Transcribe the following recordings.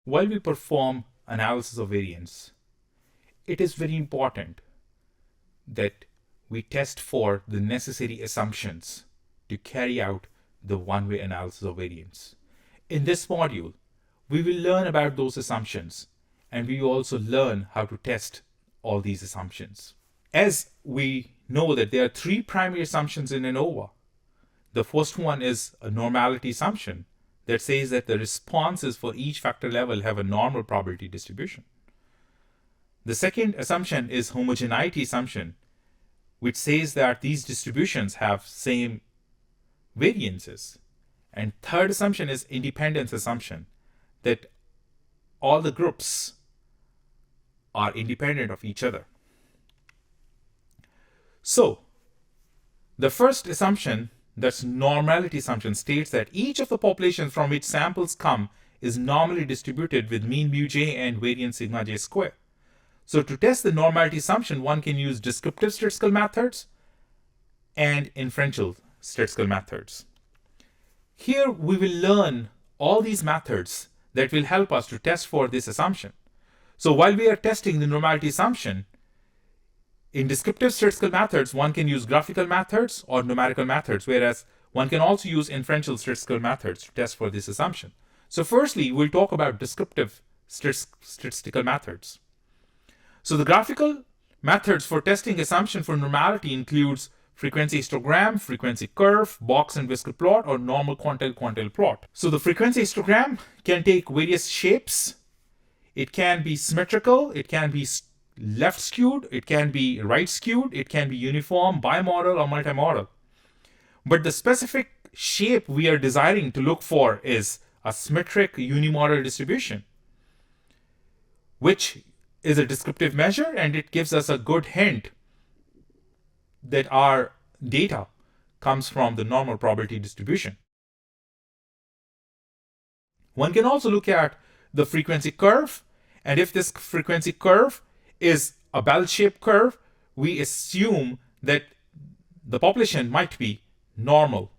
While we perform analysis of variance, it is very important that we test for the necessary assumptions to carry out the one-way analysis of variance. In this module, we will learn about those assumptions, and we will also learn how to test all these assumptions. As we know that there are three primary assumptions in ANOVA. The first one is a normality assumption that says that the responses for each factor level have a normal probability distribution. The second assumption is homogeneity assumption, which says that these distributions have same variances. And third assumption is independence assumption, that all the groups are independent of each other. So, the first assumption, that's normality assumption, states that each of the populations from which samples come is normally distributed with mean mu j and variance sigma j square. So to test the normality assumption, one can use descriptive statistical methods and inferential statistical methods. Here we will learn all these methods that will help us to test for this assumption. So while we are testing the normality assumption, in descriptive statistical methods, one can use graphical methods or numerical methods, whereas one can also use inferential statistical methods to test for this assumption. So firstly, we'll talk about descriptive statistical methods. So the graphical methods for testing assumption for normality includes frequency histogram, frequency curve, box and whisker plot, or normal quantile plot. So the frequency histogram can take various shapes. It can be symmetrical, it can be left skewed, it can be right skewed, it can be uniform, bimodal, or multimodal. But the specific shape we are desiring to look for is a symmetric unimodal distribution, which is a descriptive measure, and it gives us a good hint that our data comes from the normal probability distribution. One can also look at the frequency curve, and if this frequency curve is a bell-shaped curve, we assume that the population might be normal.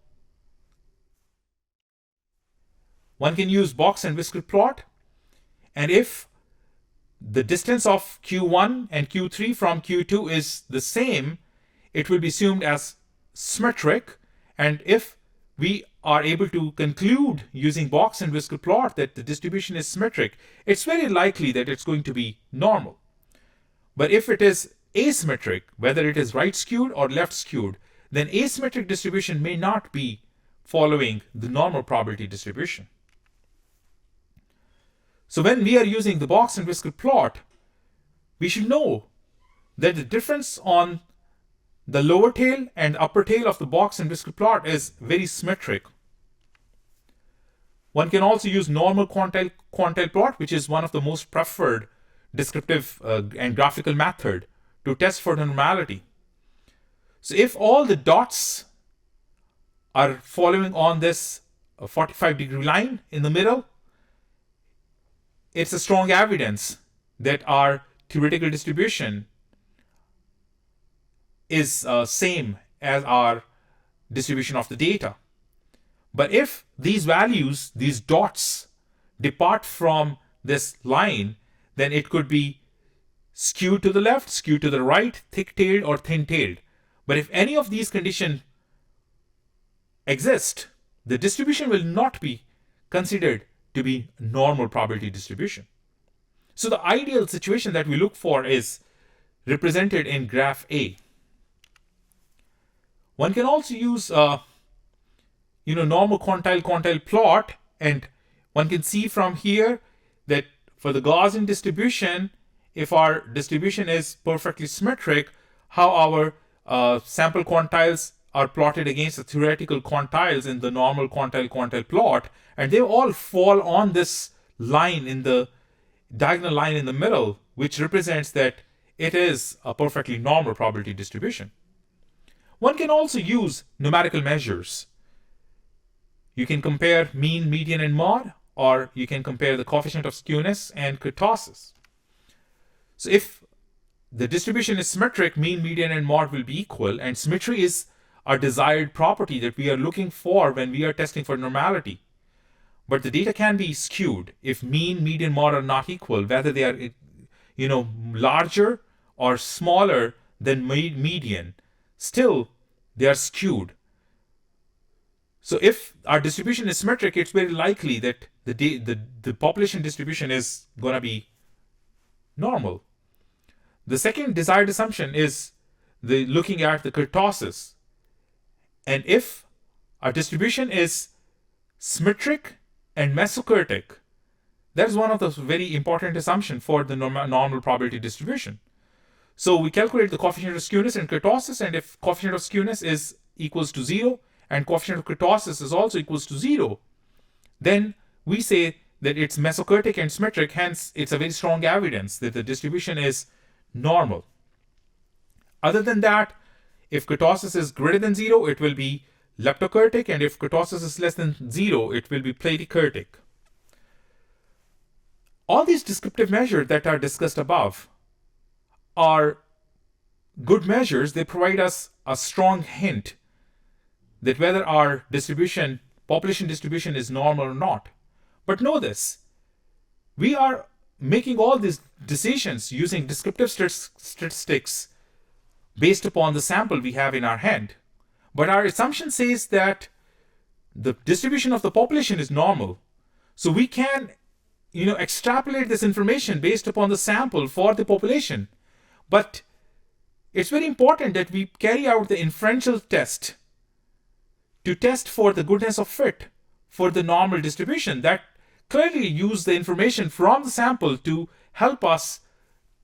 One can use box and whisker plot, and if the distance of Q1 and Q3 from Q2 is the same, it will be assumed as symmetric, and if we are able to conclude using box and whisker plot that the distribution is symmetric, it's very likely that it's going to be normal. But if it is asymmetric, whether it is right skewed or left skewed, then asymmetric distribution may not be following the normal probability distribution. So when we are using the box and whisker plot, we should know that the difference on the lower tail and upper tail of the box and whisker plot is very symmetric. One can also use normal quantile plot, which is one of the most preferred descriptive and graphical method to test for normality. So if all the dots are following on this 45-degree line in the middle, it's a strong evidence that our theoretical distribution is same as our distribution of the data. But if these values, these dots, depart from this line, then it could be skewed to the left, skewed to the right, thick-tailed or thin-tailed. But if any of these conditions exist, the distribution will not be considered to be normal probability distribution. So the ideal situation that we look for is represented in graph A. One can also use normal quantile plot, and one can see from here that for the Gaussian distribution, if our distribution is perfectly symmetric, how our sample quantiles are plotted against the theoretical quantiles in the normal quantile plot, and they all fall on this line in the diagonal line in the middle, which represents that it is a perfectly normal probability distribution. One can also use numerical measures. You can compare mean, median, and mod, or you can compare the coefficient of skewness and kurtosis. So if the distribution is symmetric, mean, median, and mod will be equal, and symmetry is our desired property that we are looking for when we are testing for normality. but the data can be skewed if mean, median, mode are not equal, whether they are larger or smaller than median. Still, they are skewed. So if our distribution is symmetric, it's very likely that the population distribution is going to be normal. The second desired assumption is looking at the kurtosis. And if our distribution is symmetric and mesokurtic, that is one of the very important assumptions for the normal probability distribution. So we calculate the coefficient of skewness and kurtosis, and if coefficient of skewness is equals to 0 and coefficient of kurtosis is also equals to 0, then we say that it's mesokurtic and symmetric, hence it's a very strong evidence that the distribution is normal. Other than that, if kurtosis is greater than 0, it will be leptokurtic, and if kurtosis is less than 0, it will be platykurtic. All these descriptive measures that are discussed above are good measures. They provide us a strong hint that whether our population distribution is normal or not. But know this, we are making all these decisions using descriptive statistics based upon the sample we have in our hand. But our assumption says that the distribution of the population is normal. So we can extrapolate this information based upon the sample for the population. But it's very important that we carry out the inferential test to test for the goodness of fit for the normal distribution. That clearly use the information from the sample to help us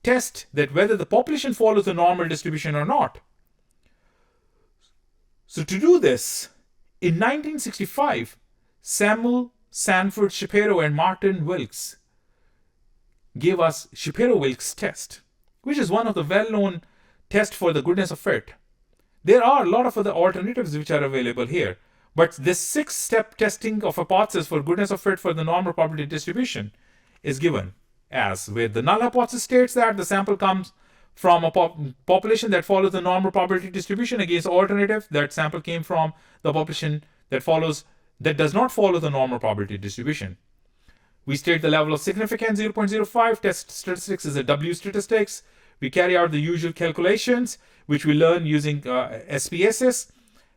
test that whether the population follows the normal distribution or not. So to do this, in 1965, Samuel, Sanford, Shapiro, and Martin Wilkes gave us Shapiro-Wilkes test, which is one of the well-known tests for the goodness of fit. There are a lot of other alternatives which are available here, but this 6-step testing of hypothesis for goodness of fit for the normal probability distribution is given as, where the null hypothesis states that the sample comes from a population that follows the normal probability distribution against the alternative that sample came from the population that does not follow the normal probability distribution. We state the level of significance 0.05. Test statistics is a W statistics. We carry out the usual calculations, which we learn using SPSS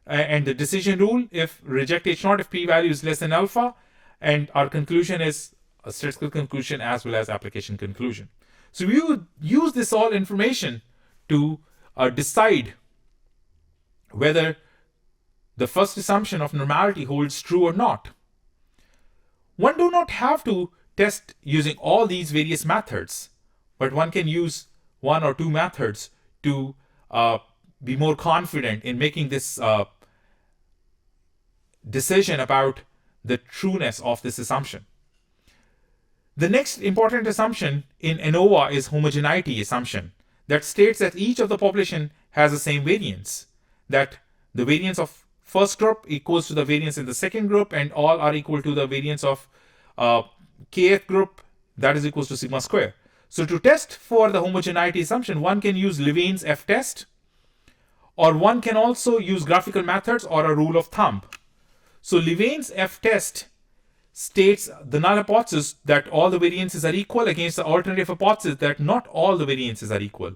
and the decision rule if reject H0 if p-value is less than alpha, and our conclusion is a statistical conclusion as well as application conclusion. So we would use this all information to decide whether the first assumption of normality holds true or not. One do not have to test using all these various methods, but one can use one or two methods to be more confident in making this decision about the trueness of this assumption. The next important assumption in ANOVA is homogeneity assumption that states that each of the population has the same variance, that the variance of first group equals to the variance in the second group, and all are equal to the variance of kth group, that is equals to sigma square. So to test for the homogeneity assumption, one can use Levene's F-test, or one can also use graphical methods or a rule of thumb. So Levene's F-test states the null hypothesis that all the variances are equal against the alternative hypothesis that not all the variances are equal,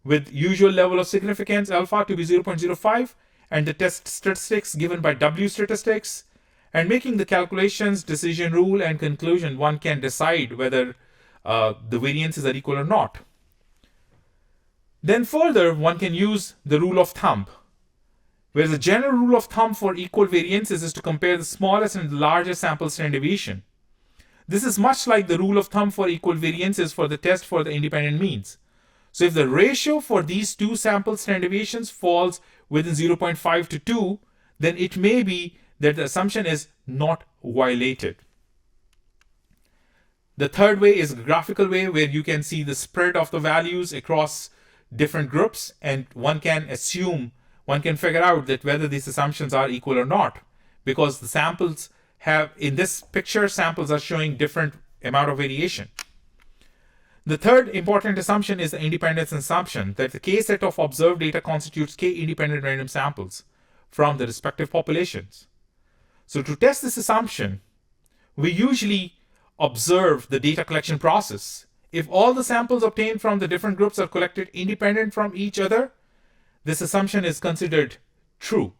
with usual level of significance alpha to be 0.05 and the test statistics given by W statistics, and making the calculations, decision rule, and conclusion, one can decide whether the variances are equal or not. Then further, one can use the rule of thumb, where the general rule of thumb for equal variances is to compare the smallest and the largest sample standard deviation. This is much like the rule of thumb for equal variances for the test for the independent means. So if the ratio for these two sample standard deviations falls within 0.5 to 2, then it may be that the assumption is not violated. The third way is a graphical way where you can see the spread of the values across different groups, and one can figure out that whether these assumptions are equal or not, because the samples have, in this picture, samples are showing different amount of variation. The third important assumption is the independence assumption, that the k set of observed data constitutes k independent random samples from the respective populations. So to test this assumption, we usually observe the data collection process. If all the samples obtained from the different groups are collected independent from each other, this assumption is considered true.